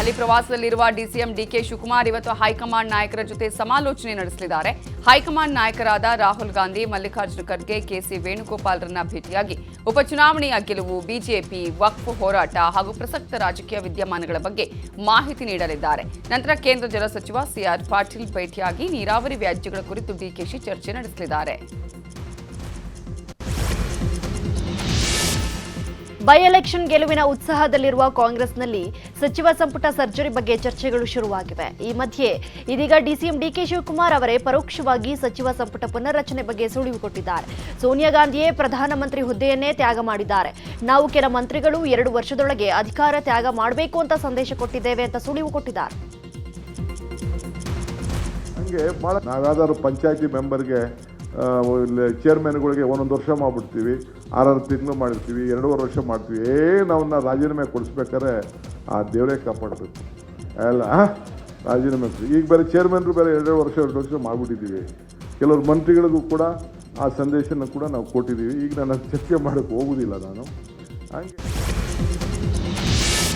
ದೆಹಲಿ ಪ್ರವಾಸದಲ್ಲಿರುವ DCM DK Shivakumar ಇವತ್ತು high command ನಾಯಕರ ಜೊತೆ ಸಮಾಲೋಚನೆ ನಡೆಸಲಿದ್ದಾರೆ. ಹೈಕಮಾಂಡ್ ನಾಯಕರಾದ ರಾಹುಲ್ ಗಾಂಧಿ, ಮಲ್ಲಿಕಾರ್ಜುನ ಖರ್ಗೆ, ಕೆಸಿ ವೇಣುಗೋಪಾಲ್ರನ್ನ ಭೇಟಿಯಾಗಿ ಉಪಚುನಾವಣೆಯ ಗೆಲುವು, ಬಿಜೆಪಿ, ವಕ್ಫ್ ಹೋರಾಟ ಹಾಗೂ ಪ್ರಸಕ್ತ ರಾಜಕೀಯ ವಿದ್ಯಮಾನಗಳ ಬಗ್ಗೆ ಮಾಹಿತಿ ನೀಡಲಿದ್ದಾರೆ. ನಂತರ ಕೇಂದ್ರ ಜಲ ಸಚಿವ ಸಿಆರ್ ಪಾಟೀಲ್ ಭೇಟಿಯಾಗಿ ನೀರಾವರಿ ವ್ಯಾಜ್ಯಗಳ ಕುರಿತು ಡಿಕೆಶಿ ಚರ್ಚೆ ನಡೆಸಲಿದ್ದಾರೆ. ಬೈ ಎಲೆಕ್ಷನ್ ಗೆಲುವಿನ ಉತ್ಸಾಹದಲ್ಲಿರುವ ಕಾಂಗ್ರೆಸ್ನಲ್ಲಿ ಸಚಿವ ಸಂಪುಟ ಸರ್ಜರಿ ಬಗ್ಗೆ ಚರ್ಚೆಗಳು ಶುರುವಾಗಿವೆ. ಈ ಮಧ್ಯೆ ಇದೀಗ ಡಿಸಿಎಂ ಡಿಕೆ ಶಿವಕುಮಾರ್ ಅವರೇ ಪರೋಕ್ಷವಾಗಿ ಸಚಿವ ಸಂಪುಟ ಪುನರ್ರಚನೆ ಬಗ್ಗೆ ಸುಳಿವು ಕೊಟ್ಟಿದ್ದಾರೆ. ಸೋನಿಯಾ ಗಾಂಧಿಯೇ ಪ್ರಧಾನಮಂತ್ರಿ ಹುದ್ದೆಯನ್ನೇ ತ್ಯಾಗ ಮಾಡಿದ್ದಾರೆ. ನಾವು ಕೆಲ ಮಂತ್ರಿಗಳು 2 ವರ್ಷದೊಳಗೆ ಅಧಿಕಾರ ತ್ಯಾಗ ಮಾಡಬೇಕು ಅಂತ ಸಂದೇಶ ಕೊಟ್ಟಿದ್ದೇವೆ ಅಂತ ಸುಳಿವು ಕೊಟ್ಟಿದ್ದಾರೆ. ನಾವ್ಯಾವ್ದಾದ್ರು ಪಂಚಾಯತಿ ಮೆಂಬರ್ಗೆ ಚೇರ್ಮನ್ಗಳಿಗೆ 1 ವರ್ಷ ಮಾಡಿಬಿಡ್ತೀವಿ, 6 ತಿಂಗಳು ಮಾಡಿರ್ತೀವಿ, 2.5 ವರ್ಷ ಮಾಡ್ತೀವಿ. ನಾವನ್ನ ರಾಜೀನಾಮೆ ಕೊಡಿಸ್ಬೇಕಾದ್ರೆ ಆ ದೇವರೇ ಕಾಪಾಡಬೇಕು ಅಲ್ಲ. ರಾಜೀನಾಮೆ ಈಗ ಬೇರೆ ಚೇರ್ಮನ್ರು ಬೇರೆ 2 ವರ್ಷ ಮಾಡಿಬಿಟ್ಟಿದ್ದೀವಿ. ಕೆಲವರು ಮಂತ್ರಿಗಳಿಗೂ ಕೂಡ ಆ ಸಂದೇಶನ ಕೂಡ ನಾವು ಕೊಟ್ಟಿದ್ದೀವಿ. ಈಗ ನಾನು ಚರ್ಚೆ ಮಾಡೋಕ್ಕೆ ಹೋಗುವುದಿಲ್ಲ ನಾನು. ಹಾಗೆ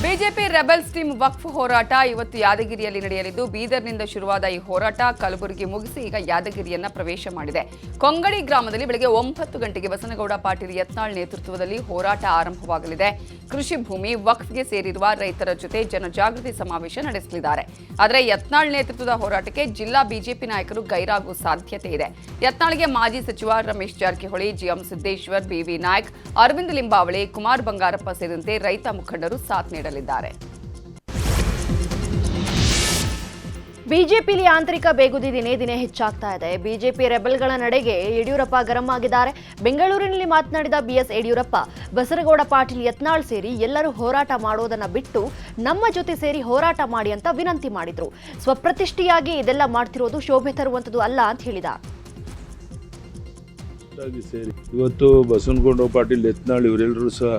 ಬಿಜೆಪಿ ರೆಬೆಲ್ಸ್ ಟೀಮ್ ವಕ್ಫ್ ಹೋರಾಟ ಇವತ್ತು ಯಾದಗಿರಿಯಲ್ಲಿ ನಡೆಯಲಿದ್ದು, ಬೀದರ್ನಿಂದ ಶುರುವಾದ ಈ ಹೋರಾಟ ಕಲಬುರಗಿ ಮುಗಿಸಿ ಈಗ ಯಾದಗಿರಿಯನ್ನ ಪ್ರವೇಶ ಮಾಡಿದೆ. ಕೊಂಗಡಿ ಗ್ರಾಮದಲ್ಲಿ ಬೆಳಗ್ಗೆ 9 ಗಂಟೆಗೆ ಬಸನಗೌಡ ಪಾಟೀಲ್ ಯತ್ನಾಳ್ ನೇತೃತ್ವದಲ್ಲಿ ಹೋರಾಟ ಆರಂಭವಾಗಲಿದೆ. ಕೃಷಿ ಭೂಮಿ ವಕ್ಫ್ಗೆ ಸೇರಿರುವ ರೈತರ ಜೊತೆ ಜನಜಾಗೃತಿ ಸಮಾವೇಶ ನಡೆಸಲಿದ್ದಾರೆ. ಆದರೆ ಯತ್ನಾಳ್ ನೇತೃತ್ವದ ಹೋರಾಟಕ್ಕೆ ಜಿಲ್ಲಾ ಬಿಜೆಪಿ ನಾಯಕರು ಗೈರಾಗುವ ಸಾಧ್ಯತೆ ಇದೆ. ಯತ್ನಾಳ್ಗೆ ಮಾಜಿ ಸಚಿವ ರಮೇಶ್ ಜಾರಕಿಹೊಳಿ, ಜಿಎಂ ಸಿದ್ದೇಶ್ವರ್, ಬಿವಿ ನಾಯ್ಕ್, ಅರವಿಂದ್ ಲಿಂಬಾವಳಿ, ಕುಮಾರ್ ಬಂಗಾರಪ್ಪ ಸೇರಿದಂತೆ ರೈತ ಮುಖಂಡರು ಸಾಥ್ ನೀಡಲಿದ್ದಾರೆ. ಬಿಜೆಪಿಯಲ್ಲಿ ಆಂತರಿಕ ಬೇಗುದಿ ದಿನೇ ದಿನೇ ಹೆಚ್ಚಾಗ್ತಾ ಇದೆ. ಬಿಜೆಪಿ ರೆಬೆಲ್ಗಳ ನಡೆಗೆ ಯಡಿಯೂರಪ್ಪ ಗರಂ ಆಗಿದ್ದಾರೆ. ಬೆಂಗಳೂರಿನಲ್ಲಿ ಮಾತನಾಡಿದ ಬಿಎಸ್ ಯಡಿಯೂರಪ್ಪ, ಬಸನಗೌಡ ಪಾಟೀಲ್ ಯತ್ನಾಳ್ ಸೇರಿ ಎಲ್ಲರೂ ಹೋರಾಟ ಮಾಡೋದನ್ನ ಬಿಟ್ಟು ನಮ್ಮ ಜೊತೆ ಸೇರಿ ಹೋರಾಟ ಮಾಡಿ ಅಂತ ವಿನಂತಿ ಮಾಡಿದ್ರು. ಸ್ವಪ್ರತಿಷ್ಠೆಯಾಗಿ ಇದೆಲ್ಲ ಮಾಡ್ತಿರೋದು ಶೋಭೆ ತರುವಂತದ್ದು ಅಲ್ಲ ಅಂತ ಹೇಳಿದ್ದಾರೆ. ಇವತ್ತು ಬಸನಗೌಡ ಪಾಟೀಲ್ ಯತ್ನಾಳ್ ಇವರೆಲ್ಲರೂ ಸಹ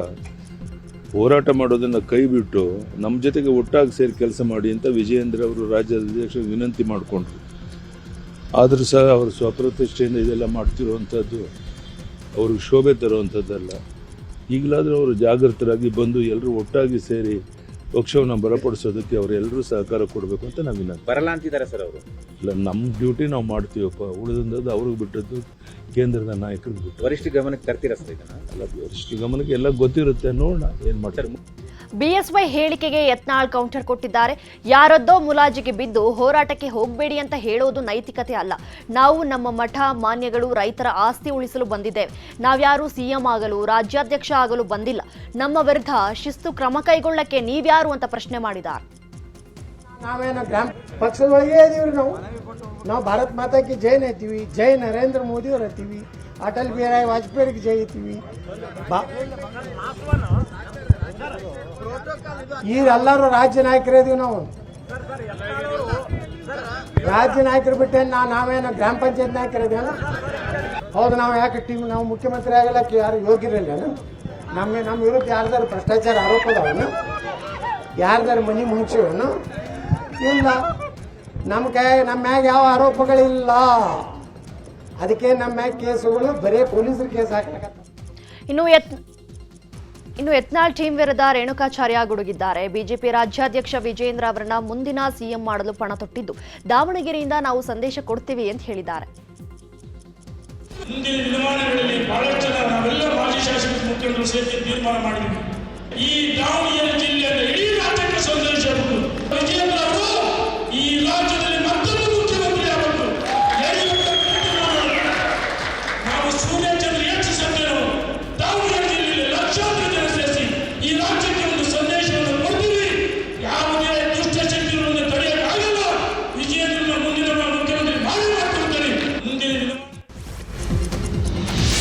ಹೋರಾಟ ಮಾಡೋದನ್ನು ಕೈ ಬಿಟ್ಟು ನಮ್ಮ ಜೊತೆಗೆ ಒಟ್ಟಾಗಿ ಸೇರಿ ಕೆಲಸ ಮಾಡಿ ಅಂತ ವಿಜಯೇಂದ್ರ ಅವರು ರಾಜ್ಯದ ಅಧ್ಯಕ್ಷರಿಗೆ ವಿನಂತಿ ಮಾಡಿಕೊಂಡ್ರು. ಆದರೂ ಸಹ ಅವರು ಸ್ವಪ್ರತಿಷ್ಠೆಯಿಂದ ಇದೆಲ್ಲ ಮಾಡ್ತಿರುವಂಥದ್ದು ಅವ್ರಿಗೆ ಶೋಭೆ ತರುವಂಥದ್ದಲ್ಲ. ಈಗಲಾದರೂ ಅವರು ಜಾಗೃತರಾಗಿ ಬಂದು ಎಲ್ಲರೂ ಒಟ್ಟಾಗಿ ಸೇರಿ ಪಕ್ಷವನ್ನು ಬಲಪಡಿಸೋದಕ್ಕೆ ಅವರೆಲ್ಲರೂ ಸಹಕಾರ ಕೊಡಬೇಕು ಅಂತ ನಾವು ವಿನಂತಿ. ಬರಲ್ಲ ಅಂತಿದ್ದಾರೆ ಸರ್ ಅವರು. ಇಲ್ಲ, ನಮ್ಮ ಡ್ಯೂಟಿ ನಾವು ಮಾಡ್ತೀವಪ್ಪ, ಉಳಿದಂಥದ್ದು ಅವ್ರಿಗೆ ಬಿಟ್ಟದ್ದು ಕೇಂದ್ರದ ನಾಯಕರಿಗೆ ಬಿಟ್ಟು. ವರಿಷ್ಠ ಗಮನಕ್ಕೆ ತರ್ತೀರಾ ಸರ್ ಇದನ್ನ? ಅಲ್ಲ, ವರಿಷ್ಠ ಗಮನಕ್ಕೆ ಎಲ್ಲ ಗೊತ್ತಿರುತ್ತೆ, ನೋಡೋಣ ಏನು ಮಾಡ್ತಾರೆ. ಬಿಎಸ್ವೈ ಹೇಳಿಕೆಗೆ ಯತ್ನಾಳ್ ಕೌಂಟರ್ ಕೊಟ್ಟಿದ್ದಾರೆ. ಯಾರದ್ದೋ ಮುಲಾಜಿಗೆ ಬಿದ್ದು ಹೋರಾಟಕ್ಕೆ ಹೋಗಬೇಡಿ ಅಂತ ಹೇಳೋದು ನೈತಿಕತೆ ಅಲ್ಲ. ನಾವು ನಮ್ಮ ಮಠ ಮಾನ್ಯಗಳು ರೈತರ ಆಸ್ತಿ ಉಳಿಸಲು ಬಂದಿದ್ದೇವೆ. ನಾವ್ಯಾರು ಸಿಎಂ ಆಗಲು, ರಾಜ್ಯಾಧ್ಯಕ್ಷ ಆಗಲು ಬಂದಿಲ್ಲ. ನಮ್ಮ ವಿರುದ್ಧ ಶಿಸ್ತು ಕ್ರಮ ಕೈಗೊಳ್ಳಕ್ಕೆ ನೀವ್ಯಾರು ಅಂತ ಪ್ರಶ್ನೆ ಮಾಡಿದ್ದಾರೆ. ನಾವೇನು ಗ್ರಾಮ ಪಕ್ಷದೊಳಗೆ ಇದೀವ್ರಿ. ನಾವು ಭಾರತ್ ಮಾತಾಕ್ಕೆ ಜೈ ಅಂತೀವಿ, ಜೈ ನರೇಂದ್ರ ಮೋದಿ ಅವ್ರು ಅಂತೀವಿ, ಅಟಲ್ ಬಿಹಾರಿ ವಾಜಪೇಯಿಗೆ ಜೈ ಅಂತೀವಿ. ಈಗೆಲ್ಲರೂ ರಾಜ್ಯ ನಾಯಕರೇ ಇದೀವಿ. ನಾವು ರಾಜ್ಯ ನಾಯಕರು ಬಿಟ್ಟೆ ನಾವೇನು ಗ್ರಾಮ ಪಂಚಾಯತ್ ನಾಯಕರಿದೇನ? ಹೌದು, ನಾವು ಯಾಕೆ ಟೀಮ್ ನಾವು ಮುಖ್ಯಮಂತ್ರಿ ಆಗಲಕ್ಕೆ ಯಾರು ಯೋಗ್ಯರಿಲ್ಲ. ನಮ್ಮ ವಿರುದ್ಧ ಯಾರ್ದಾರು ಭ್ರಷ್ಟಾಚಾರ ಆರೋಪ ಅದಾವನು? ಯಾರ್ದಾರು ಮನಿ ಮುಂಚೆವನು? ಇಲ್ಲ. ನಮ್ಮ ಮ್ಯಾಗ ಯಾವ ಆರೋಪಗಳಿಲ್ಲ. ಅದಕ್ಕೆ ನಮ್ಮ ಮ್ಯಾಗ ಕೇಸುಗಳು ಬರೀ ಪೊಲೀಸರು ಕೇಸ್ ಹಾಕ್ಲಾಕ. ಇನ್ನು ಯತ್ನಾಳ್ ಟೀಮ್ ವಿರುದ್ಧ ರೇಣುಕಾಚಾರ್ಯ ಗುಡುಗಿದ್ದಾರೆ. ಬಿಜೆಪಿ ರಾಜ್ಯಾಧ್ಯಕ್ಷ ವಿಜಯೇಂದ್ರ ಅವರನ್ನ ಮುಂದಿನ ಸಿಎಂ ಮಾಡಲು ಪಣ ತೊಟ್ಟಿದ್ದು, ದಾವಣಗೆರೆಯಿಂದ ನಾವು ಸಂದೇಶ ಕೊಡ್ತೀವಿ ಅಂತ ಹೇಳಿದ್ದಾರೆ. ಮುಂದಿನ ದಿನಮಾನಗಳಲ್ಲಿ ಬಹಳಷ್ಟು ಜನ ನಾವೆಲ್ಲ ಮಾಜಿ ಶಾಸಕ ಮುಖಂಡರು ಸೇರಿ ತೀರ್ಮಾನ ಮಾಡಿದ್ವಿ. ಈ ದಾವಣಗೆರೆ ಜಿಲ್ಲೆಯ ಇಡೀ ರಾಜ್ಯಕ್ಕೆ ಸಂದೇಶ ವಿಜಯೇಂದ್ರ ಅವರು ಈ ರಾಜ್ಯದಲ್ಲಿ ಮತ್ತೊಂದು ಮುಖ್ಯಮಂತ್ರಿ ಆಗಬೇಕು. ನಾವು ಸೂರ್ಯಚಂದ್ರ ಯಕ್ಷಿಸಂದೇವು ದಾವಣಗೆರೆ ಜಿಲ್ಲೆಯಲ್ಲಿ ಲಕ್ಷಾಂತರ ಜನ ಸೇರಿಸಿ ಈ ರಾಜ್ಯಕ್ಕೆ ಒಂದು ಸಂದೇಶವನ್ನು ಕೊಡ್ತೀವಿ. ಯಾವುದೇ ದುಷ್ಟಶಕ್ತಿಗಳನ್ನು ತಡೆಯಕ್ಕಾಗಲ್ಲ. ವಿಜಯೇಂದ್ರನ ಮುಂದಿನ ಮುಖ್ಯಮಂತ್ರಿ ಮಾಡಿ ಮಾಡ್ಕೊಳ್ತಾರೆ. ಮುಂದಿನ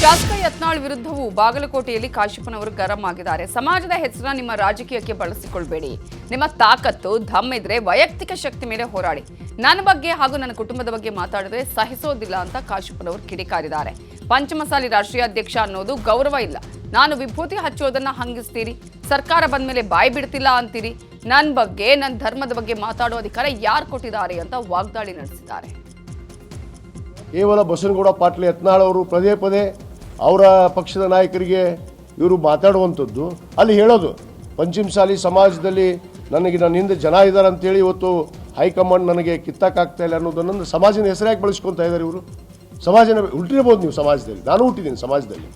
ಶಾಸಕ ಯತ್ನಾಳ್ ವಿರುದ್ಧವೂ ಬಾಗಲಕೋಟೆಯಲ್ಲಿ ಕಾಶಪ್ಪನವರು ಗರಂ ಆಗಿದ್ದಾರೆ. ಸಮಾಜದ ಹೆಸರನ್ನ ನಿಮ್ಮ ರಾಜಕೀಯಕ್ಕೆ ಬಳಸಿಕೊಳ್ಬೇಡಿ. ನಿಮ್ಮ ತಾಕತ್ತು ದಮ್ ಇದ್ರೆ ವೈಯಕ್ತಿಕ ಶಕ್ತಿ ಮೇಲೆ ಹೋರಾಡಿ. ನನ್ನ ಬಗ್ಗೆ ಹಾಗೂ ನನ್ನ ಕುಟುಂಬದ ಬಗ್ಗೆ ಮಾತಾಡಿದ್ರೆ ಸಹಿಸೋದಿಲ್ಲ ಅಂತ ಕಾಶಪ್ಪನವರು ಕಿಡಿಕಾರಿದ್ದಾರೆ. ಪಂಚಮಸಾಲಿ ರಾಷ್ಟ್ರೀಯ ಅಧ್ಯಕ್ಷ ಅನ್ನೋದು ಗೌರವ ಇಲ್ಲ. ನಾನು ವಿಭೂತಿ ಹಚ್ಚೋದನ್ನ ಹಂಗಿಸ್ತೀರಿ, ಸರ್ಕಾರ ಬಂದ ಮೇಲೆ ಬಾಯಿ ಬಿಡ್ತಿಲ್ಲ ಅಂತೀರಿ. ನನ್ನ ಬಗ್ಗೆ, ನನ್ನ ಧರ್ಮದ ಬಗ್ಗೆ ಮಾತಾಡೋ ಅಧಿಕಾರ ಯಾರು ಕೊಟ್ಟಿದ್ದಾರೆ ಅಂತ ವಾಗ್ದಾಳಿ ನಡೆಸಿದ್ದಾರೆ. ಕೇವಲ ಬಸನಗೌಡ ಪಾಟೀಲ್ ಯತ್ನಾಳ್ ಅವರು ಪದೇ ಪದೇ ಅವರ ಪಕ್ಷದ ನಾಯಕರಿಗೆ ಇವರು ಮಾತಾಡುವಂಥದ್ದು, ಅಲ್ಲಿ ಹೇಳೋದು ಪಂಚಮಸಾಲಿ ಸಮಾಜದಲ್ಲಿ ನನಗೆ ನನ್ನ ಹಿಂದೆ ಜನ ಇದ್ದಾರೆ ಅಂತೇಳಿ ಇವತ್ತು ಹೈಕಮಾಂಡ್ ನನಗೆ ಕಿತ್ತಾಕಾಗ್ತಾ ಇಲ್ಲ ಅನ್ನೋದನ್ನು ಸಮಾಜದ ಹೆಸರಾಗಿ ಬಳಸ್ಕೊತಾ ಇದ್ದಾರೆ ಇವರು. ಸಮಾಜನ ಹುಟ್ಟಿರ್ಬೋದು ನೀವು ಸಮಾಜದಲ್ಲಿ, ನಾನು ಹುಟ್ಟಿದ್ದೀನಿ ಸಮಾಜದಲ್ಲಿ.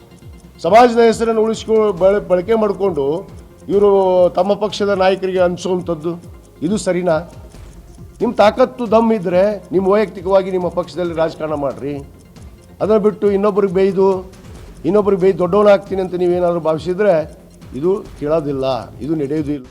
ಸಮಾಜದ ಹೆಸರನ್ನು ಬಳಕೆ ಮಾಡಿಕೊಂಡು ಇವರು ತಮ್ಮ ಪಕ್ಷದ ನಾಯಕರಿಗೆ ಅನಿಸುವಂಥದ್ದು ಇದು ಸರಿನಾ? ನಿಮ್ಮ ತಾಕತ್ತು ದಮ್ ಇದ್ದರೆ ನಿಮ್ಮ ವೈಯಕ್ತಿಕವಾಗಿ ನಿಮ್ಮ ಪಕ್ಷದಲ್ಲಿ ರಾಜಕಾರಣ ಮಾಡಿರಿ. ಅದನ್ನು ಬಿಟ್ಟು ಇನ್ನೊಬ್ರಿಗೆ ಬೇಯ್ದು ದೊಡ್ಡವನಾಗ್ತೀನಿ ಅಂತ ನೀವೇನಾದರೂ ಭಾವಿಸಿದರೆ ಇದು ಕೇಳೋದಿಲ್ಲ, ಇದು ನಡೆಯೋದಿಲ್ಲ.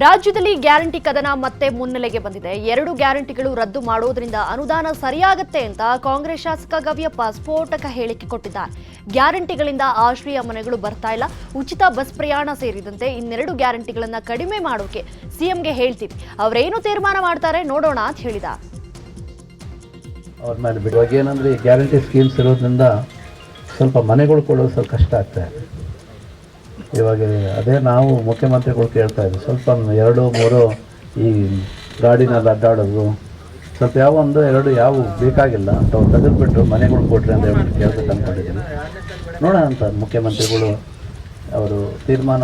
ರಾಜ್ಯದಲ್ಲಿ ಗ್ಯಾರಂಟಿ ಕದನ ಮತ್ತೆ ಮುನ್ನೆಲೆಗೆ ಬಂದಿದೆ. 2 ಗ್ಯಾರಂಟಿಗಳು ರದ್ದು ಮಾಡೋದ್ರಿಂದ ಅನುದಾನ ಸರಿಯಾಗತ್ತೆ ಅಂತ ಕಾಂಗ್ರೆಸ್ ಶಾಸಕ ಗವಿಯಪ್ಪ ಸ್ಫೋಟಕ ಹೇಳಿಕೆ ಕೊಟ್ಟಿದ್ದಾರೆ. ಗ್ಯಾರಂಟಿಗಳಿಂದ ಆಶ್ರಯ ಮನೆಗಳು ಬರ್ತಾ ಇಲ್ಲ, ಉಚಿತ ಬಸ್ ಪ್ರಯಾಣ ಸೇರಿದಂತೆ ಇನ್ನೆರಡು ಗ್ಯಾರಂಟಿಗಳನ್ನ ಕಡಿಮೆ ಮಾಡೋಕೆ ಸಿಎಂಗೆ ಹೇಳ್ತೀವಿ, ಅವರೇನು ತೀರ್ಮಾನ ಮಾಡ್ತಾರೆ ನೋಡೋಣ ಅಂತ ಹೇಳಿದ್ದಾರೆ. ಅವ್ರ ಮೇಲೆ ಬಿಡುವಾಗ ಏನಂದರೆ ಈ ಗ್ಯಾರಂಟಿ ಸ್ಕೀಮ್ಸ್ ಇರೋದ್ರಿಂದ ಸ್ವಲ್ಪ ಮನೆಗಳು ಕೊಡೋದು ಸ್ವಲ್ಪ ಕಷ್ಟ ಆಗ್ತಾಯಿದೆ. ಇವಾಗ ಅದೇ ನಾವು ಮುಖ್ಯಮಂತ್ರಿಗಳು ಕೇಳ್ತಾ ಇದ್ವಿ, ಸ್ವಲ್ಪ 2-3 ಈ ಗಾಡಿನಲ್ಲಿ ಅಡ್ಡಾಡೋದು ಸ್ವಲ್ಪ ಯಾವ 1-2 ಯಾವ ಬೇಕಾಗಿಲ್ಲ ಅಂತ ಅವ್ರು ತೆಗೆದುಬಿಟ್ಟು ಮನೆಗಳು ಕೊಟ್ರಿ ಅಂತ ಹೇಳ್ಬಿಟ್ಟು ಕೇಳ್ಬೇಕು ಅಂದ್ಕೊಂಡಿದ್ದೀನಿ. ನೋಡೋಣ ಅಂತ ಮುಖ್ಯಮಂತ್ರಿಗಳು ಅವರು ತೀರ್ಮಾನ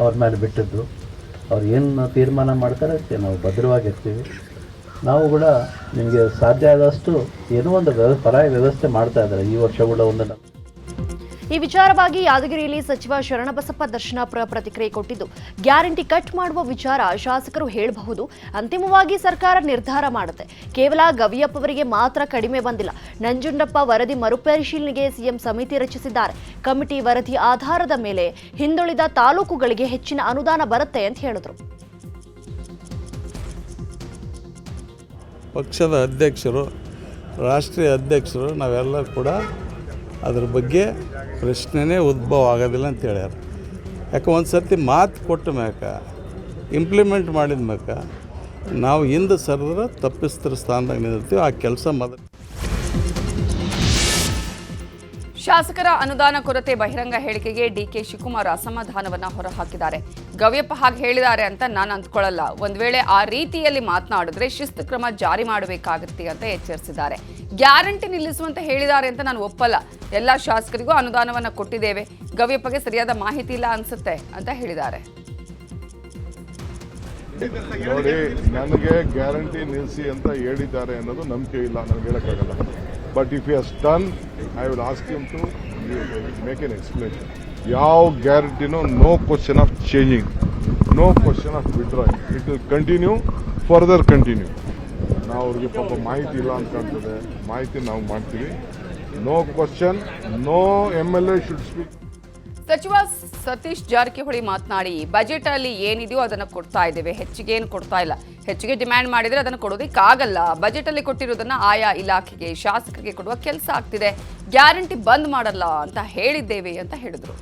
ಅವ್ರ ಮೇಲೆ ಬಿಟ್ಟಿದ್ದು, ಅವ್ರು ಏನು ತೀರ್ಮಾನ ಮಾಡ್ತಾರೆ ಅದಕ್ಕೆ ನಾವು ಭದ್ರವಾಗಿರ್ತೀವಿ. ನಾವು ಕೂಡ ನಿಮಗೆ ಸಾಧ್ಯ ಆದಷ್ಟು ಏನೋ ಒಂದು ಪರಾಯ ವ್ಯವಸ್ಥೆ ಮಾಡ್ತಾ ಇದ್ದಾರೆ ಈ ವರ್ಷ ಕೂಡ ಒಂದು. ಈ ವಿಚಾರವಾಗಿ ಯಾದಗಿರಿಯಲ್ಲಿ ಸಚಿವ ಶರಣಬಸಪ್ಪ ದರ್ಶನಾಪುರ ಪ್ರತಿಕ್ರಿಯೆ ಕೊಟ್ಟಿದ್ದು, ಗ್ಯಾರಂಟಿ ಕಟ್ ಮಾಡುವ ವಿಚಾರ ಶಾಸಕರು ಹೇಳಬಹುದು, ಅಂತಿಮವಾಗಿ ಸರ್ಕಾರ ನಿರ್ಧಾರ ಮಾಡುತ್ತೆ. ಕೇವಲ ಗವಿಯಪ್ಪ ಅವರಿಗೆ ಮಾತ್ರ ಕಡಿಮೆ ಬಂದಿಲ್ಲ. ನಂಜುಂಡಪ್ಪ ವರದಿ ಮರುಪರಿಶೀಲನೆಗೆ ಸಿಎಂ ಸಮಿತಿ ರಚಿಸಿದ್ದಾರೆ. ಕಮಿಟಿ ವರದಿ ಆಧಾರದ ಮೇಲೆ ಹಿಂದುಳಿದ ತಾಲೂಕುಗಳಿಗೆ ಹೆಚ್ಚಿನ ಅನುದಾನ ಬರುತ್ತೆ ಅಂತ ಹೇಳಿದ್ರು. ಪಕ್ಷದ ಅಧ್ಯಕ್ಷರು, ರಾಷ್ಟ್ರೀಯ ಅಧ್ಯಕ್ಷರು ನಾವೆಲ್ಲ ಕೂಡ ಅದ್ರ ಬಗ್ಗೆ ಪ್ರಶ್ನೆನೇ ಉದ್ಭವ ಆಗೋದಿಲ್ಲ ಅಂತ ಹೇಳ್ಯಾರ. ಯಾಕೆ ಒಂದು ಸರ್ತಿ ಮಾತು ಕೊಟ್ಟ ಮ್ಯಾಕ ಇಂಪ್ಲಿಮೆಂಟ್ ಮಾಡಿದ ಮ್ಯಾಕ ನಾವು ಹಿಂದೆ ಸರಿದ್ರೆ ತಪ್ಪಿಸ್ತರ ಸ್ಥಾನದಾಗ ನಿಂತಿರ್ತೀವಿ. ಆ ಕೆಲಸ ಮೊದಲು. ಶಾಸಕರ ಅನುದಾನ ಕೊರತೆ ಬಹಿರಂಗ ಹೇಳಿಕೆಗೆ ಡಿಕೆ ಶಿವಕುಮಾರ್ ಅಸಮಾಧಾನವನ್ನ ಹೊರಹಾಕಿದ್ದಾರೆ. ಗವಿಯಪ್ಪ ಹಾಗೆ ಹೇಳಿದ್ದಾರೆ ಅಂತ ನಾನು ಅಂದ್ಕೊಳ್ಳಲ್ಲ, ಒಂದ್ ವೇಳೆ ಆ ರೀತಿಯಲ್ಲಿ ಮಾತನಾಡಿದ್ರೆ ಶಿಸ್ತು ಕ್ರಮ ಜಾರಿ ಮಾಡಬೇಕಾಗುತ್ತೆ ಅಂತ ಎಚ್ಚರಿಸಿದ್ದಾರೆ. ಗ್ಯಾರಂಟಿ ನಿಲ್ಲಿಸುವಂತ ಹೇಳಿದ್ದಾರೆ ಅಂತ ನಾನು ಒಪ್ಪಲ್ಲ, ಎಲ್ಲ ಶಾಸಕರಿಗೂ ಅನುದಾನವನ್ನ ಕೊಟ್ಟಿದ್ದೇವೆ, ಗವಿಯಪ್ಪಗೆ ಸರಿಯಾದ ಮಾಹಿತಿ ಇಲ್ಲ ಅನ್ಸುತ್ತೆ ಅಂತ ಹೇಳಿದ್ದಾರೆ. ನೋಡಿ, ನನಗೆ ಗ್ಯಾರಂಟಿ ನಿಲ್ಲಿಸಿ ಅಂತ ಹೇಳಿದ್ದಾರೆ ಅನ್ನೋದು ನಂಬಿಕೆ ಇಲ್ಲ, ನನಗೆ ಹೇಳಕ್ಕಾಗಲ್ಲ. But if you has done, I will ask him to make an explanation. ಯಾವ ಗ್ಯಾರಂಟಿನೂ no question of changing, no question of withdrawing, it will continue, further continue. ನಾವು ಅವ್ರಿಗೆ ಪಾಪ ಮಾಹಿತಿ ಇಲ್ಲ ಅಂತ ಕಾಣ್ತದೆ, ಮಾಹಿತಿ ನಾವು ಮಾಡ್ತೀವಿ. No question, no MLA should speak. ಸಚಿವ ಸತೀಶ್ ಜಾರಕಿಹೊಳಿ ಮಾತನಾಡಿ, ಬಜೆಟ್ ಅಲ್ಲಿ ಏನಿದೆಯೋ ಅದನ್ನು ಕೊಡ್ತಾ ಇದ್ದೇವೆ, ಹೆಚ್ಚಿಗೆ ಏನು ಕೊಡ್ತಾ ಇಲ್ಲ. ಹೆಚ್ಚಿಗೆ ಡಿಮ್ಯಾಂಡ್ ಮಾಡಿದ್ರೆ ಅದನ್ನು ಕೊಡೋದಕ್ಕಾಗಲ್ಲ. ಬಜೆಟ್ ಅಲ್ಲಿ ಕೊಟ್ಟಿರೋದನ್ನ ಆಯಾ ಇಲಾಖೆಗೆ, ಶಾಸಕರಿಗೆ ಕೊಡುವ ಕೆಲಸ ಆಗ್ತಿದೆ, ಗ್ಯಾರಂಟಿ ಬಂದ್ ಮಾಡಲ್ಲ ಅಂತ ಹೇಳಿದ್ದೇವೆ ಅಂತ ಹೇಳಿದ್ರು.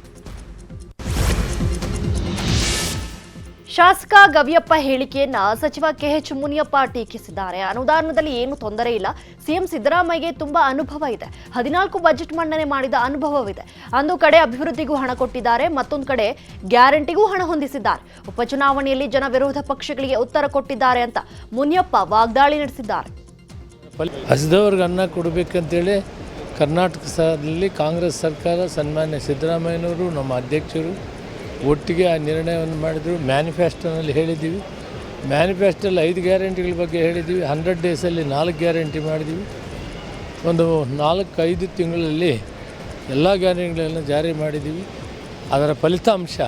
ಶಾಸಕ ಗವಿಯಪ್ಪ ಹೇಳಿಕೆಯನ್ನ ಸಚಿವ KH ಮುನಿಯಪ್ಪ ಟೀಕಿಸಿದ್ದಾರೆ. ಅನುದಾನದಲ್ಲಿ ಏನು ತೊಂದರೆ ಇಲ್ಲ, ಸಿಎಂ ಸಿದ್ದರಾಮಯ್ಯಗೆ ತುಂಬಾ ಅನುಭವ ಇದೆ, 14 ಬಜೆಟ್ ಮಂಡನೆ ಮಾಡಿದ ಅನುಭವವಿದೆ. ಒಂದು ಕಡೆ ಅಭಿವೃದ್ಧಿಗೂ ಹಣ ಕೊಟ್ಟಿದ್ದಾರೆ, ಮತ್ತೊಂದು ಕಡೆ ಗ್ಯಾರಂಟಿಗೂ ಹಣ ಹೊಂದಿಸಿದ್ದಾರೆ. ಉಪಚುನಾವಣೆಯಲ್ಲಿ ಜನ ವಿರೋಧ ಪಕ್ಷಗಳಿಗೆ ಉತ್ತರ ಕೊಟ್ಟಿದ್ದಾರೆ ಅಂತ ಮುನಿಯಪ್ಪ ವಾಗ್ದಾಳಿ ನಡೆಸಿದ್ದಾರೆ. ಹಸಿದವ್ರಿಗೆ ಅನ್ನ ಕೊಡಬೇಕಂತೇಳಿ ಕರ್ನಾಟಕದಲ್ಲಿ ಕಾಂಗ್ರೆಸ್ ಸರ್ಕಾರ, ಸನ್ಮಾನ್ಯ ಸಿದ್ದರಾಮಯ್ಯನವರು, ನಮ್ಮ ಅಧ್ಯಕ್ಷರು ಒಟ್ಟಿಗೆ ಆ ನಿರ್ಣಯವನ್ನು ಮಾಡಿದರು. ಮ್ಯಾನಿಫೆಸ್ಟೋನಲ್ಲಿ ಹೇಳಿದ್ದೀವಿ, ಮ್ಯಾನಿಫೆಸ್ಟೋಲ್ಲಿ 5 ಗ್ಯಾರಂಟಿಗಳ ಬಗ್ಗೆ ಹೇಳಿದ್ದೀವಿ. 100 ಡೇಸಲ್ಲಿ 4 ಗ್ಯಾರಂಟಿ ಮಾಡಿದ್ದೀವಿ. ಒಂದು 4-5 ತಿಂಗಳಲ್ಲಿ ಎಲ್ಲ ಗ್ಯಾರಂಟಿಗಳನ್ನು ಜಾರಿ ಮಾಡಿದ್ದೀವಿ. ಅದರ ಫಲಿತಾಂಶ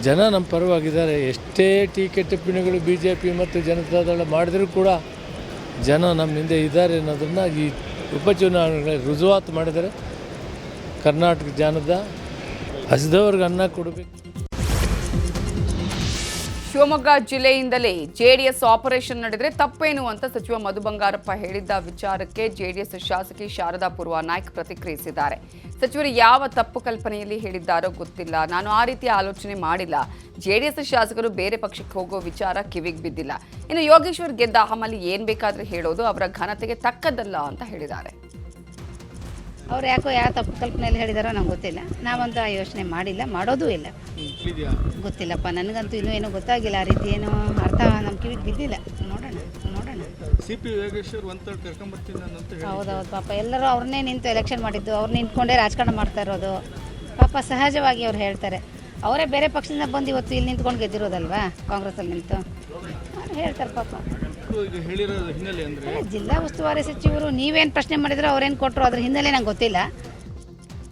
ಜನ ನಮ್ಮ ಪರವಾಗಿದ್ದಾರೆ. ಎಷ್ಟೇ ಟೀಕೆ ಟಿಪ್ಪಣಿಗಳು BJP ಮತ್ತು ಜನತಾದಳ ಮಾಡಿದರೂ ಕೂಡ ಜನ ನಮ್ಮ ಹಿಂದೆ ಇದ್ದಾರೆ ಅನ್ನೋದನ್ನು ಈ ಉಪಚುನಾವಣೆಗಳಲ್ಲಿ ರುಜುವಾತು ಮಾಡಿದರೆ ಕರ್ನಾಟಕ ಜನದ ಹಸಿದವ್ರಿಗೆ ಅನ್ನ ಕೊಡಬೇಕು. ಶಿವಮೊಗ್ಗ ಜಿಲ್ಲೆಯಿಂದಲೇ ಜೆಡಿಎಸ್ ಆಪರೇಷನ್ ನಡೆದರೆ ತಪ್ಪೇನು ಅಂತ ಸಚಿವ ಮಧು ಬಂಗಾರಪ್ಪ ಹೇಳಿದ್ದ ವಿಚಾರಕ್ಕೆ ಜೆಡಿಎಸ್ ಶಾಸಕಿ ಶಾರದಾ ಪೂರ್ವ ನಾಯ್ಕ್ ಪ್ರತಿಕ್ರಿಯಿಸಿದ್ದಾರೆ. ಸಚಿವರು ಯಾವ ತಪ್ಪು ಕಲ್ಪನೆಯಲ್ಲಿ ಹೇಳಿದ್ದಾರೋ ಗೊತ್ತಿಲ್ಲ, ನಾನು ಆ ರೀತಿಯ ಆಲೋಚನೆ ಮಾಡಿಲ್ಲ. ಜೆಡಿಎಸ್ ಶಾಸಕರು ಬೇರೆ ಪಕ್ಷಕ್ಕೆ ಹೋಗೋ ವಿಚಾರ ಕಿವಿಗೆ ಬಿದ್ದಿಲ್ಲ. ಇನ್ನು ಯೋಗೇಶ್ವರ್ ಗೆದ್ದ ಅಹಮಲ್ಲಿ ಏನ್ ಬೇಕಾದ್ರೂ ಹೇಳೋದು ಅವರ ಘನತೆಗೆ ತಕ್ಕದ್ದಲ್ಲ ಅಂತ ಹೇಳಿದ್ದಾರೆ. ಅವ್ರು ಯಾಕೋ ಯಾವ ತಪ್ಪು ಕಲ್ಪನೆಯಲ್ಲಿ ಹೇಳಿದಾರೋ ನಮ್ಗೆ ಗೊತ್ತಿಲ್ಲ, ನಾವಂತೂ ಆ ಯೋಚನೆ ಮಾಡಿಲ್ಲ, ಮಾಡೋದೂ ಇಲ್ಲ. ಗೊತ್ತಿಲ್ಲಪ್ಪ, ನನಗಂತೂ ಇನ್ನೂ ಏನೂ ಗೊತ್ತಾಗಿಲ್ಲ. ಆ ರೀತಿ ಏನೋ ಅರ್ಥ ನಮ್ಮ ಕಿವಿಗೆ ಬಿದ್ದಿಲ್ಲ. ನೋಡೋಣ. ಹೌದೌದು, ಪಾಪ ಎಲ್ಲರೂ ಅವ್ರನ್ನೇ ನಿಂತು ಎಲೆಕ್ಷನ್ ಮಾಡಿದ್ದು, ಅವ್ರು ನಿಂತ್ಕೊಂಡೇ ರಾಜಕಾರಣ ಮಾಡ್ತಾ ಇರೋದು. ಪಾಪ ಸಹಜವಾಗಿ ಅವ್ರು ಹೇಳ್ತಾರೆ. ಅವರೇ ಬೇರೆ ಪಕ್ಷದಿಂದ ಬಂದು ಇವತ್ತು ಇಲ್ಲಿ ನಿಂತ್ಕೊಂಡು ಗೆದ್ದಿರೋದಲ್ವಾ, ಕಾಂಗ್ರೆಸ್ಸಲ್ಲಿ ನಿಂತು ಹೇಳ್ತಾರೆ ಪಾಪ. ಜಿಲ್ಲಾ ಉಸ್ತುವಾರಿ ಸಚಿವರು ನೀವೇನು ಪ್ರಶ್ನೆ ಮಾಡಿದ್ರು ಅವ್ರೇನು ಕೊಟ್ಟರು ಅದ್ರ ಹಿನ್ನೆಲೆ ನಂಗೆ ಗೊತ್ತಿಲ್ಲ.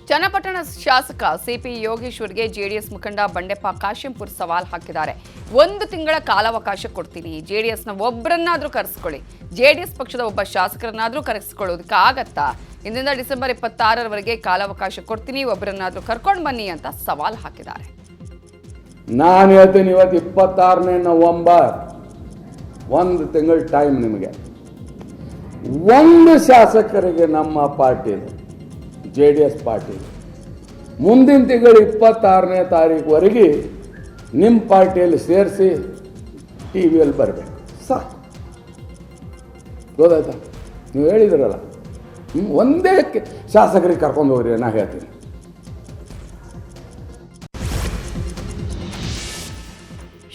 ಚನ್ನಪಟ್ಟಣ ಶಾಸಕ ಸಿಪಿ ಯೋಗೇಶ್ವರ್ಗೆ ಜೆಡಿಎಸ್ ಮುಖಂಡ ಬಂಡೆಪ್ಪ ಕಾಶೆಂಪುರ್ ಸವಾಲ್ ಹಾಕಿದ್ದಾರೆ. 1 ತಿಂಗಳ ಕಾಲಾವಕಾಶ ಕೊಡ್ತೀನಿ, ಜೆಡಿಎಸ್ನ ಒಬ್ಬರನ್ನಾದ್ರೂ ಕರೆಸ್ಕೊಳ್ಳಿ, ಜೆಡಿಎಸ್ ಪಕ್ಷದ ಒಬ್ಬ ಶಾಸಕರನ್ನಾದ್ರೂ ಕರೆಸ್ಕೊಳ್ಳೋದಕ್ಕೆ ಆಗತ್ತಾ? ಇಂದಿಂದ ಡಿಸೆಂಬರ್ 26ರವರೆಗೆ ಕಾಲಾವಕಾಶ ಕೊಡ್ತೀನಿ, ಒಬ್ಬರನ್ನಾದ್ರೂ ಕರ್ಕೊಂಡು ಬನ್ನಿ ಅಂತ ಸವಾಲ್ ಹಾಕಿದ್ದಾರೆ. ನಾನು ಹೇಳ್ತೀನಿ, ಇವತ್ತು 26ನೇ ನವೆಂಬರ್, 1 ತಿಂಗಳ ಟೈಮ್ ನಿಮಗೆ. 1 ಶಾಸಕರಿಗೆ ನಮ್ಮ ಪಾರ್ಟಿದು JDS ಪಾರ್ಟಿ ಮುಂದಿನ ತಿಂಗಳು 26ನೇ ತಾರೀಕುವರೆಗೆ ನಿಮ್ಮ ಪಾರ್ಟಿಯಲ್ಲಿ ಸೇರಿಸಿ TV ಬರಬೇಕು. ಸಾಕು, ಗೊತ್ತಾಯ್ತಾ? ನೀವು ಹೇಳಿದ್ರಲ್ಲ, ಒಂದೇ ಶಾಸಕರಿಗೆ ಕರ್ಕೊಂಡು ಹೋಗ್ರಿ, ನಾ ಹೇಳ್ತೀನಿ.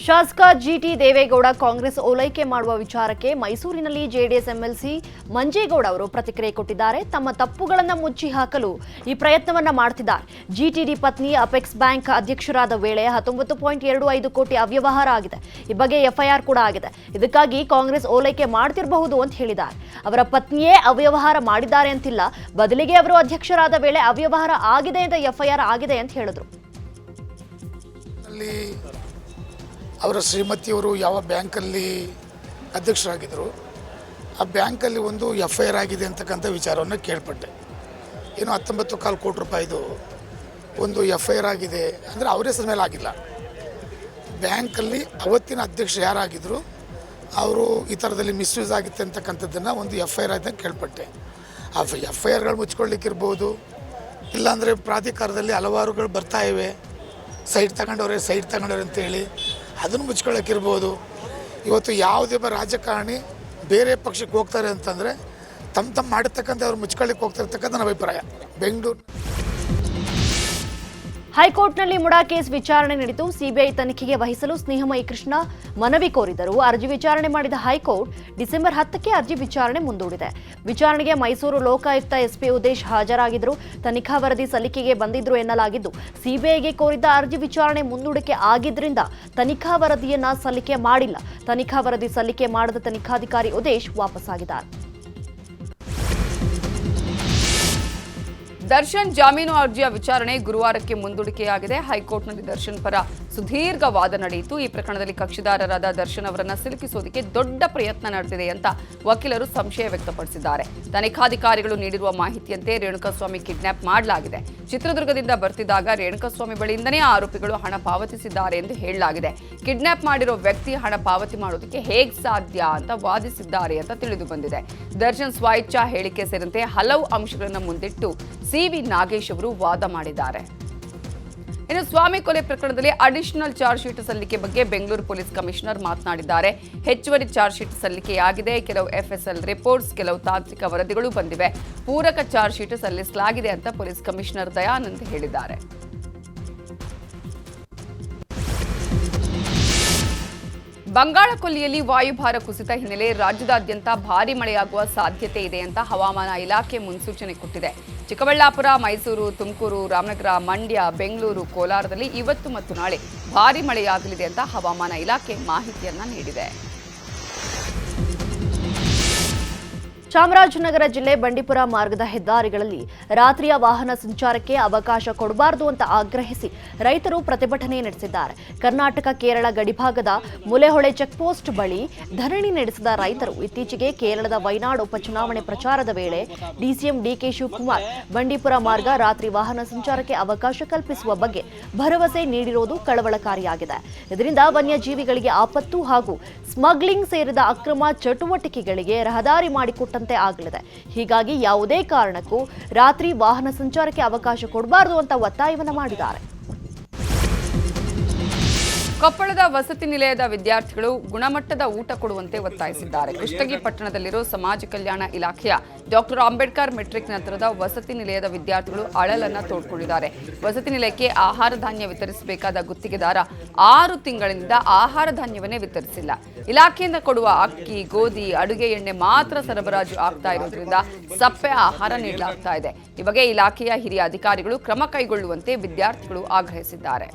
ಶಾಸಕ ಜಿಟಿ ದೇವೇಗೌಡ ಕಾಂಗ್ರೆಸ್ ಓಲೈಕೆ ಮಾಡುವ ವಿಚಾರಕ್ಕೆ ಮೈಸೂರಿನಲ್ಲಿ ಜೆಡಿಎಸ್ ಎಂಎಲ್ಸಿ ಮಂಜೇಗೌಡ ಅವರು ಪ್ರತಿಕ್ರಿಯೆ ಕೊಟ್ಟಿದ್ದಾರೆ. ತಮ್ಮ ತಪ್ಪುಗಳನ್ನು ಮುಚ್ಚಿ ಹಾಕಲು ಈ ಪ್ರಯತ್ನವನ್ನ ಮಾಡ್ತಿದ್ದಾರೆ. ಜಿಟಿಡಿ ಪತ್ನಿ ಅಪೆಕ್ಸ್ ಬ್ಯಾಂಕ್ ಅಧ್ಯಕ್ಷರಾದ ವೇಳೆ 19.25 ಕೋಟಿ ಅವ್ಯವಹಾರ ಆಗಿದೆ. ಈ ಬಗ್ಗೆ ಎಫ್ಐಆರ್ ಕೂಡ ಆಗಿದೆ. ಇದಕ್ಕಾಗಿ ಕಾಂಗ್ರೆಸ್ ಓಲೈಕೆ ಮಾಡ್ತಿರಬಹುದು ಅಂತ ಹೇಳಿದ್ದಾರೆ. ಅವರ ಪತ್ನಿಯೇ ಅವ್ಯವಹಾರ ಮಾಡಿದ್ದಾರೆ ಅಂತಿಲ್ಲ, ಬದಲಿಗೆ ಅವರು ಅಧ್ಯಕ್ಷರಾದ ವೇಳೆ ಅವ್ಯವಹಾರ ಆಗಿದೆ ಅಂತ ಎಫ್ಐಆರ್ ಆಗಿದೆ ಅಂತ ಹೇಳಿದ್ರು. ಅವರ ಶ್ರೀಮತಿಯವರು ಯಾವ ಬ್ಯಾಂಕಲ್ಲಿ ಅಧ್ಯಕ್ಷರಾಗಿದ್ದರು, ಆ ಬ್ಯಾಂಕಲ್ಲಿ ಒಂದು FIR ಆಗಿದೆ ಅಂತಕ್ಕಂಥ ವಿಚಾರವನ್ನು ಕೇಳ್ಪಟ್ಟೆ. ಏನು 19.25 ಕೋಟಿ ರೂಪಾಯಿದು ಒಂದು FIR ಆಗಿದೆ ಅಂದರೆ ಅವರ ಹೆಸರ ಮೇಲೆ ಆಗಿಲ್ಲ. ಬ್ಯಾಂಕಲ್ಲಿ ಅವತ್ತಿನ ಅಧ್ಯಕ್ಷರು ಯಾರಾಗಿದ್ದರು ಅವರು ಈ ಥರದಲ್ಲಿ ಮಿಸ್ಯೂಸ್ ಆಗಿತ್ತು ಅಂತಕ್ಕಂಥದ್ದನ್ನು ಒಂದು FIR ಆಗಿದೆ ಕೇಳ್ಪಟ್ಟೆ. ಆ FIRಗಳು ಮುಚ್ಕೊಳ್ಳಿಕ್ಕಿರ್ಬೋದು, ಇಲ್ಲಾಂದರೆ ಪ್ರಾಧಿಕಾರದಲ್ಲಿ ಹಲವಾರುಗಳು ಬರ್ತಾ ಇವೆ, ಸೈಟ್ ತಗೊಂಡವ್ರೆ ಅಂತೇಳಿ ಅದನ್ನು ಮುಚ್ಕೊಳ್ಳೋಕ್ಕಿರ್ಬೋದು. ಇವತ್ತು ಯಾವುದೇ ಒಬ್ಬ ರಾಜಕಾರಣಿ ಬೇರೆ ಪಕ್ಷಕ್ಕೆ ಹೋಗ್ತಾರೆ ಅಂತಂದರೆ ತಮ್ಮ ಮಾಡಿರ್ತಕ್ಕಂಥ ಅವ್ರು ಮುಚ್ಕೊಳ್ಳಿಕ್ಕೆ ಹೋಗ್ತಿರ್ತಕ್ಕಂಥ ನನ್ನ ಅಭಿಪ್ರಾಯ. ಬೆಂಗಳೂರು ಹೈಕೋರ್ಟ್ನಲ್ಲಿ ಮುಡಾ ಕೇಸ್ ವಿಚಾರಣೆ ನಡೆಯಿತು. ಸಿಬಿಐ ತನಿಖೆಗೆ ವಹಿಸಲು ಸ್ನೇಹಮಯಿ ಕೃಷ್ಣ ಮನವಿ ಕೋರಿದರು. ಅರ್ಜಿ ವಿಚಾರಣೆ ಮಾಡಿದ ಹೈಕೋರ್ಟ್ ಡಿಸೆಂಬರ್ 10ಕ್ಕೆ ಅರ್ಜಿ ವಿಚಾರಣೆ ಮುಂದೂಡಿದೆ. ವಿಚಾರಣೆಗೆ ಮೈಸೂರು ಲೋಕಾಯುಕ್ತ SP ಉದೇಶ್ ಹಾಜರಾಗಿದ್ದರು. ತನಿಖಾ ವರದಿ ಸಲ್ಲಿಕೆಗೆ ಬಂದಿದ್ರು ಎನ್ನಲಾಗಿದ್ದು, ಸಿಬಿಐಗೆ ಕೋರಿದ್ದ ಅರ್ಜಿ ವಿಚಾರಣೆ ಮುಂದೂಡಿಕೆ ಆಗಿದ್ದರಿಂದ ತನಿಖಾ ವರದಿಯನ್ನ ಸಲ್ಲಿಕೆ ಮಾಡಿಲ್ಲ. ತನಿಖಾ ವರದಿ ಸಲ್ಲಿಕೆ ಮಾಡದ ತನಿಖಾಧಿಕಾರಿ ಉದೇಶ್ ವಾಪಸ್ಸಾಗಿದ್ದಾರೆ. ದರ್ಶನ್ ಜಾಮೀನು ಅರ್ಜಿಯ ವಿಚಾರಣೆ ಗುರುವಾರಕ್ಕೆ ಮುಂದೂಡಿಕೆಯಾಗಿದೆ. ಹೈಕೋರ್ಟ್ನಲ್ಲಿ ದರ್ಶನ್ ಪರ ಸುದೀರ್ಘ ವಾದ ನಡೆಯಿತು. ಈ ಪ್ರಕರಣದಲ್ಲಿ ಕಕ್ಷಿದಾರರಾದ ದರ್ಶನ್ ಅವರನ್ನ ಸಿಲುಕಿಸೋದಕ್ಕೆ ದೊಡ್ಡ ಪ್ರಯತ್ನ ನಡೆದಿದೆ ಅಂತ ವಕೀಲರು ಸಂಶಯ ವ್ಯಕ್ತಪಡಿಸಿದ್ದಾರೆ. ತನಿಖಾಧಿಕಾರಿಗಳು ನೀಡಿರುವ ಮಾಹಿತಿಯಂತೆ ರೇಣುಕಾಸ್ವಾಮಿ ಕಿಡ್ನಾಪ್ ಮಾಡಲಾಗಿದೆ. ಚಿತ್ರದುರ್ಗದಿಂದ ಬರ್ತಿದ್ದಾಗ ರೇಣುಕಾಸ್ವಾಮಿ ಬಳಿಯಿಂದನೇ ಆರೋಪಿಗಳು ಹಣ ಪಾವತಿಸಿದ್ದಾರೆ ಎಂದು ಹೇಳಲಾಗಿದೆ. ಕಿಡ್ನಾಪ್ ಮಾಡಿರೋ ವ್ಯಕ್ತಿ ಹಣ ಪಾವತಿ ಮಾಡೋದಕ್ಕೆ ಹೇಗೆ ಸಾಧ್ಯ ಅಂತ ವಾದಿಸಿದ್ದಾರೆ ಅಂತ ತಿಳಿದು ಬಂದಿದೆ. ದರ್ಶನ್ ಸ್ವಇಚ್ಛಾ ಹೇಳಿಕೆ ಸೇರಿದಂತೆ ಹಲವು ಅಂಶಗಳನ್ನು ಮುಂದಿಟ್ಟು CV ನಾಗೇಶ್ ಅವರು ವಾದ ಮಾಡಿದ್ದಾರೆ. ಇನ್ನು ಸ್ವಾಮಿ ಕೊಲೆ ಪ್ರಕರಣದಲ್ಲಿ ಅಡಿಷನಲ್ ಚಾರ್ಜ್ ಶೀಟ್ ಸಲ್ಲಿಕೆ ಬಗ್ಗೆ ಬೆಂಗಳೂರು ಪೊಲೀಸ್ ಕಮಿಷನರ್ ಮಾತನಾಡಿದ್ದಾರೆ. ಹೆಚ್ಚುವರಿ ಚಾರ್ಜ್ ಶೀಟ್ ಸಲ್ಲಿಕೆಯಾಗಿದೆ. ಕೆಲವು FSL ರಿಪೋರ್ಟ್ಸ್, ಕೆಲವು ತಾಂತ್ರಿಕ ವರದಿಗಳು ಬಂದಿವೆ. ಪೂರಕ ಚಾರ್ಜ್ ಶೀಟ್ ಸಲ್ಲಿಸಲಾಗಿದೆ ಅಂತ ಪೊಲೀಸ್ ಕಮಿಷನರ್ ದಯಾನಂದ್ ಹೇಳಿದ್ದಾರೆ. ಬಂಗಾಳಕೊಲ್ಲಿಯಲ್ಲಿ ವಾಯುಭಾರ ಕುಸಿತ ಹಿನ್ನೆಲೆ ರಾಜ್ಯದಾದ್ಯಂತ ಭಾರೀ ಮಳೆಯಾಗುವ ಸಾಧ್ಯತೆ ಇದೆ ಅಂತ ಹವಾಮಾನ ಇಲಾಖೆ ಮುನ್ಸೂಚನೆ ಕೊಟ್ಟಿದೆ. ಚಿಕ್ಕಬಳ್ಳಾಪುರ, ಮೈಸೂರು, ತುಮಕೂರು, ರಾಮನಗರ, ಮಂಡ್ಯ, ಬೆಂಗಳೂರು, ಕೋಲಾರದಲ್ಲಿ ಇವತ್ತು ಮತ್ತು ನಾಳೆ ಭಾರೀ ಮಳೆಯಾಗಲಿದೆ ಅಂತ ಹವಾಮಾನ ಇಲಾಖೆ ಮಾಹಿತಿಯನ್ನ ನೀಡಿದೆ. ಚಾಮರಾಜನಗರ ಜಿಲ್ಲೆ ಬಂಡೀಪುರ ಮಾರ್ಗದ ಹೆದ್ದಾರಿಗಳಲ್ಲಿ ರಾತ್ರಿಯ ವಾಹನ ಸಂಚಾರಕ್ಕೆ ಅವಕಾಶ ಕೊಡಬಾರದು ಅಂತ ಆಗ್ರಹಿಸಿ ರೈತರು ಪ್ರತಿಭಟನೆ ನಡೆಸಿದ್ದಾರೆ. ಕರ್ನಾಟಕ ಕೇರಳ ಗಡಿಭಾಗದ ಮುಲೆಹೊಳೆ ಚೆಕ್ಪೋಸ್ಟ್ ಬಳಿ ಧರಣಿ ನಡೆಸಿದ ರೈತರು ಇತ್ತೀಚೆಗೆ ಕೇರಳದ ವೈನಾಡ್ ಉಪಚುನಾವಣೆ ಪ್ರಚಾರದ ವೇಳೆ DCM DK ಶಿವಕುಮಾರ್ ಬಂಡೀಪುರ ಮಾರ್ಗ ರಾತ್ರಿ ವಾಹನ ಸಂಚಾರಕ್ಕೆ ಅವಕಾಶ ಕಲ್ಪಿಸುವ ಬಗ್ಗೆ ಭರವಸೆ ನೀಡಿರುವುದು ಕಳವಳಕಾರಿಯಾಗಿದೆ. ಇದರಿಂದ ವನ್ಯಜೀವಿಗಳಿಗೆ ಆಪತ್ತು ಹಾಗೂ ಸ್ಮಗ್ಲಿಂಗ್ ಸೇರಿದ ಅಕ್ರಮ ಚಟುವಟಿಕೆಗಳಿಗೆ ರಹದಾರಿ ಮಾಡಿಕೊಟ್ಟ ಆಗಲಿದೆ. ಹೀಗಾಗಿ ಯಾವುದೇ ಕಾರಣಕ್ಕೂ ರಾತ್ರಿ ವಾಹನ ಸಂಚಾರಕ್ಕೆ ಅವಕಾಶ ಕೊಡಬಾರದು ಅಂತ ಒತ್ತಾಯವನ್ನು ಮಾಡಿದ್ದಾರೆ. ಕೊಪ್ಪಳದ ವಸತಿ ನಿಲಯದ ವಿದ್ಯಾರ್ಥಿಗಳು ಗುಣಮಟ್ಟದ ಊಟ ಕೊಡುವಂತೆ ಒತ್ತಾಯಿಸಿದ್ದಾರೆ. ಕೃಷ್ಣಗಿ ಪಟ್ಟಣದಲ್ಲಿರೋ ಸಮಾಜ ಕಲ್ಯಾಣ ಇಲಾಖೆಯ ಡಾಕ್ಟರ್ ಅಂಬೇಡ್ಕರ್ ಮೆಟ್ರಿಕ್ ನಂತರದ ವಸತಿ ನಿಲಯದ ವಿದ್ಯಾರ್ಥಿಗಳು ಅಳಲನ್ನ ತೋಡ್ಕೊಂಡಿದ್ದಾರೆ. ವಸತಿ ನಿಲಯಕ್ಕೆ ಆಹಾರ ಧಾನ್ಯ ವಿತರಿಸಬೇಕಾದ ಗುತ್ತಿಗೆದಾರ 6 ತಿಂಗಳಿಂದ ಆಹಾರ ಧಾನ್ಯವನ್ನೇ ವಿತರಿಸಿಲ್ಲ. ಇಲಾಖೆಯಿಂದ ಕೊಡುವ ಅಕ್ಕಿ, ಗೋಧಿ, ಅಡುಗೆ ಎಣ್ಣೆ ಮಾತ್ರ ಸರಬರಾಜು ಆಗ್ತಾ ಇರೋದ್ರಿಂದ ಸಪ್ಪೆ ಆಹಾರ ನೀಡಲಾಗ್ತಾ ಇದೆ. ಈ ಬಗ್ಗೆ ಇಲಾಖೆಯ ಹಿರಿಯ ಅಧಿಕಾರಿಗಳು ಕ್ರಮ ಕೈಗೊಳ್ಳುವಂತೆ ವಿದ್ಯಾರ್ಥಿಗಳು ಆಗ್ರಹಿಸಿದ್ದಾರೆ.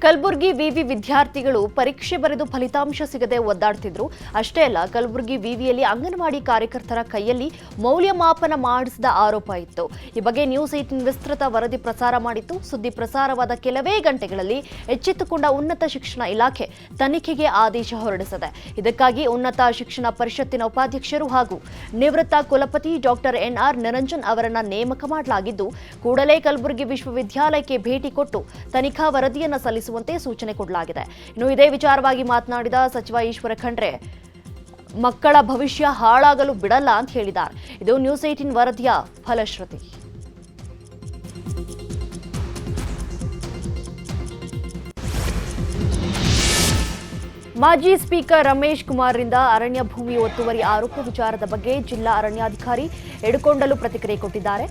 ಕಲಬುರಗಿ ವಿವಿ ವಿದ್ಯಾರ್ಥಿಗಳು ಪರೀಕ್ಷೆ ಬರೆದು ಫಲಿತಾಂಶ ಸಿಗದೆ ಒದ್ದಾಡ್ತಿದ್ರು. ಅಷ್ಟೇ ಅಲ್ಲ, ಕಲಬುರಗಿ ವಿವಿಯಲ್ಲಿ ಅಂಗನವಾಡಿ ಕಾರ್ಯಕರ್ತರ ಕೈಯಲ್ಲಿ ಮೌಲ್ಯಮಾಪನ ಮಾಡಿಸಿದ ಆರೋಪ ಇತ್ತು. ಈ ಬಗ್ಗೆ ನ್ಯೂಸ್ 18 ವಿಸ್ತೃತ ವರದಿ ಪ್ರಸಾರ ಮಾಡಿತ್ತು. ಸುದ್ದಿ ಪ್ರಸಾರವಾದ ಕೆಲವೇ ಗಂಟೆಗಳಲ್ಲಿ ಎಚ್ಚೆತ್ತುಕೊಂಡ ಉನ್ನತ ಶಿಕ್ಷಣ ಇಲಾಖೆ ತನಿಖೆಗೆ ಆದೇಶ ಹೊರಡಿಸಿದೆ. ಇದಕ್ಕಾಗಿ ಉನ್ನತ ಶಿಕ್ಷಣ ಪರಿಷತ್ತಿನ ಉಪಾಧ್ಯಕ್ಷರು ಹಾಗೂ ನಿವೃತ್ತ ಕುಲಪತಿ ಡಾಕ್ಟರ್ NR ನಿರಂಜನ್ ಅವರನ್ನ ನೇಮಕ ಮಾಡಲಾಗಿದ್ದು, ಕೂಡಲೇ ಕಲಬುರಗಿ ವಿಶ್ವವಿದ್ಯಾಲಯಕ್ಕೆ ಭೇಟಿ ಕೊಟ್ಟು ತನಿಖಾ ವರದಿಯನ್ನು ಸಲ್ಲಿಸುವಂತೆ ಸೂಚನೆ ಕೊಡಲಾಗಿದೆ. ಇನ್ನು ಇದೇ ವಿಚಾರವಾಗಿ ಮಾತನಾಡಿದ ಸಚಿವ ಈಶ್ವರ ಖಂಡ್ರೆ, ಮಕ್ಕಳ ಭವಿಷ್ಯ ಹಾಳಾಗಲು ಬಿಡಲ್ಲ ಅಂತ ಹೇಳಿದ್ದಾರೆ. ಇದು ನ್ಯೂಸ್ 18 ವರದಿಯ ಫಲಶ್ರುತಿ. ಮಾಜಿ ಸ್ಪೀಕರ್ ರಮೇಶ್ ಕುಮಾರ್ರಿಂದ ಅರಣ್ಯ ಭೂಮಿ ಒತ್ತುವರಿ ಆರೋಪ ವಿಚಾರದ ಬಗ್ಗೆ ಜಿಲ್ಲಾ ಅರಣ್ಯಾಧಿಕಾರಿ ಎಡುಕೊಂಡಲು ಪ್ರತಿಕ್ರಿಯೆ ಕೊಟ್ಟಿದ್ದಾರೆ.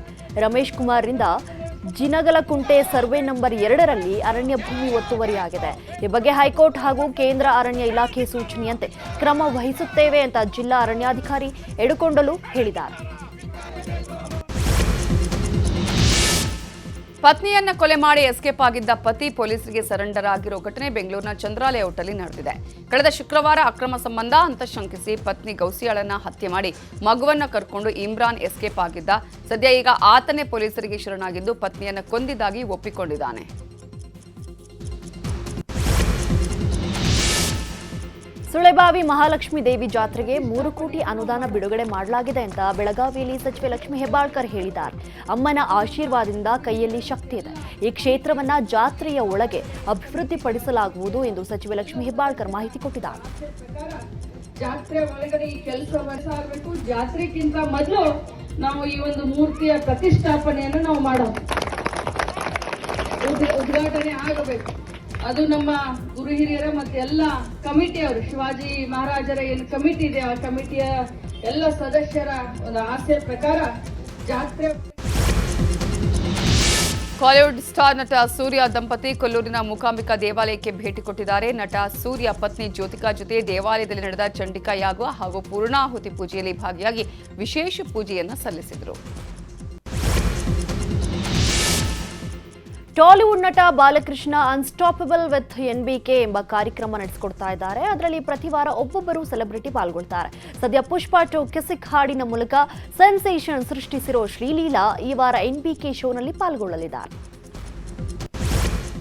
ರಮೇಶ್ ಕುಮಾರ್ರಿಂದ ಜಿನಗಲಕುಂಟೆ ಸರ್ವೆ ನಂಬರ್ 2ರಲ್ಲಿ ಅರಣ್ಯ ಭೂಮಿ ಒತ್ತುವರಿಯಾಗಿದೆ. ಈ ಬಗ್ಗೆ ಹೈಕೋರ್ಟ್ ಹಾಗೂ ಕೇಂದ್ರ ಅರಣ್ಯ ಇಲಾಖೆ ಸೂಚನೆಯಂತೆ ಕ್ರಮ ವಹಿಸುತ್ತೇವೆ ಅಂತ ಜಿಲ್ಲಾ ಅರಣ್ಯಾಧಿಕಾರಿ ಎಡುಕೊಂಡಲು ಹೇಳಿದ್ದಾರೆ. ಪತ್ನಿಯನ್ನ ಕೊಲೆ ಮಾಡಿ ಎಸ್ಕೇಪ್ ಆಗಿದ್ದ ಪತಿ ಪೊಲೀಸರಿಗೆ ಸರೆಂಡರ್ ಆಗಿರೋ ಘಟನೆ ಬೆಂಗಳೂರಿನ ಚಂದ್ರ ಲೇಔಟ್ನಲ್ಲಿ ನಡೆದಿದೆ. ಕಳೆದ ಶುಕ್ರವಾರ ಅಕ್ರಮ ಸಂಬಂಧ ಅಂತ ಶಂಕಿಸಿ ಪತ್ನಿ ಗೌಸಿಯಾಳನ್ನ ಹತ್ಯೆ ಮಾಡಿ ಮಗುವನ್ನ ಕರ್ಕೊಂಡು ಇಮ್ರಾನ್ ಎಸ್ಕೇಪ್ ಆಗಿದ್ದ. ಸದ್ಯ ಈಗ ಆತನೇ ಪೊಲೀಸರಿಗೆ ಶರಣಾಗಿದ್ದು ಪತ್ನಿಯನ್ನ ಕೊಂದಿದ್ದಾಗಿ ಒಪ್ಪಿಕೊಂಡಿದ್ದಾನೆ. ಸುಳೆಬಾವಿ ಮಹಾಲಕ್ಷ್ಮಿ ದೇವಿ ಜಾತ್ರೆಗೆ 3 ಕೋಟಿ ಅನುದಾನ ಬಿಡುಗಡೆ ಮಾಡಲಾಗಿದೆ ಅಂತ ಬೆಳಗಾವಿಯಲ್ಲಿ ಸಚಿವೆ ಲಕ್ಷ್ಮೀ ಹೆಬ್ಬಾಳ್ಕರ್ ಹೇಳಿದ್ದಾರೆ. ಅಮ್ಮನ ಆಶೀರ್ವಾದದಿಂದ ಕೈಯಲ್ಲಿ ಶಕ್ತಿ ಇದೆ. ಈ ಕ್ಷೇತ್ರವನ್ನ ಜಾತ್ರೆಯ ಒಳಗೆ ಅಭಿವೃದ್ಧಿಪಡಿಸಲಾಗುವುದು ಎಂದು ಸಚಿವೆ ಲಕ್ಷ್ಮೀ ಹೆಬ್ಬಾಳ್ಕರ್ ಮಾಹಿತಿ ಕೊಟ್ಟಿದ್ದಾರೆ. ಜಾತ್ರೆ ಒಳಗಡೆ ಈ ಕೆಲಸ ಆಗಬೇಕು. ಜಾತ್ರೆಗಿಂತ ಮೊದಲು ನಾವು ಈ ಒಂದು ಮೂರ್ತಿಯ ಪ್ರತಿಷ್ಠಾಪನೆಯನ್ನು ನಾವು ಮಾಡೋದು, ಉದ್ಘಾಟನೆ ಆಗಬೇಕು. ಅದು ನಮ್ಮ ಗುರು ಹಿರಿಯರ ಮತ್ತೆ ಎಲ್ಲ ಕಮಿಟಿಯವರು, ಶಿವಾಜಿ ಮಹಾರಾಜರ ಏನು ಕಮಿಟಿ ಇದೆ ಆ ಕಮಿಟಿಯ ಎಲ್ಲ ಸದಸ್ಯರ ಒಂದು ಆಸೆ ಪ್ರಕಾರ ಜಾತ್ರೆ. ಬಾಲಿವುಡ್ ಸ್ಟಾರ್ ನಟ ಸೂರ್ಯ ದಂಪತಿ ಕೊಲ್ಲೂರಿನ ಮೂಕಾಂಬಿಕಾ ದೇವಾಲಯಕ್ಕೆ ಭೇಟಿ ಕೊಟ್ಟಿದ್ದಾರೆ. ನಟ ಸೂರ್ಯ ಪತ್ನಿ ಜ್ಯೋತಿಕಾ ಜೊತೆ ದೇವಾಲಯದಲ್ಲಿ ನಡೆದ ಚಂಡಿಕಾ ಯಾಗ ಹಾಗೂ ಪೂರ್ಣಾಹುತಿ ಪೂಜೆಯಲ್ಲಿ ಭಾಗಿಯಾಗಿ ವಿಶೇಷ ಪೂಜೆಯನ್ನು ಸಲ್ಲಿಸಿದರು. ಟಾಲಿವುಡ್ ನಟ ಬಾಲಕೃಷ್ಣ ಅನ್ಸ್ಟಾಪಬಲ್ ವಿತ್ NBK ಎಂಬ ಕಾರ್ಯಕ್ರಮ ನಡೆಸಿಕೊಡ್ತಾ ಇದ್ದಾರೆ. ಅದರಲ್ಲಿ ಪ್ರತಿ ವಾರ ಒಬ್ಬೊಬ್ಬರು ಸೆಲೆಬ್ರಿಟಿ ಪಾಲ್ಗೊಳ್ತಾರೆ. ಸದ್ಯ ಪುಷ್ಪ 2 ಕಿಸಿಕ್ ಹಾಡಿನ ಮೂಲಕ ಸೆನ್ಸೇಷನ್ ಸೃಷ್ಟಿಸಿರೋ ಶ್ರೀಲೀಲಾ ಈ ವಾರ NBK ಶೋನಲ್ಲಿ ಪಾಲ್ಗೊಳ್ಳಲಿದ್ದಾರೆ.